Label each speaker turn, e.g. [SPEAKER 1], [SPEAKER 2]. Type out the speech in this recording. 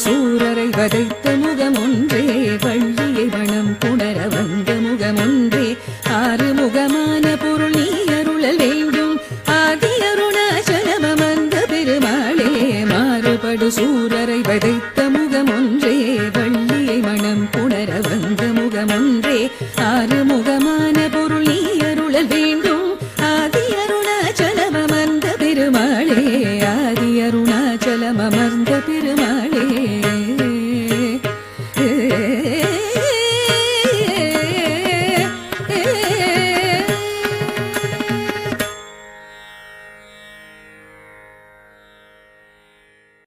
[SPEAKER 1] சூரரை வதைத்த முகமொன்றே, வள்ளியை மணம் புணர வந்த முகமொன்றே, ஆறுமுகமான பொருள் நீ அருளல் வேண்டும், ஆதி அருணாச்சலமர்ந்த பெருமாளே. மாறுபடு சூரரை வதைத்த முகமொன்றே, வள்ளியை மணம் புணர வந்த முகமொன்றே, ஆறுமுகமான பொருள் நீ அருளல் வேண்டும், ஆதி அருணாச்சலமர்ந்த பெருமாளே, ஆதி அருணாச்சலமர்ந்த பெருமாளே.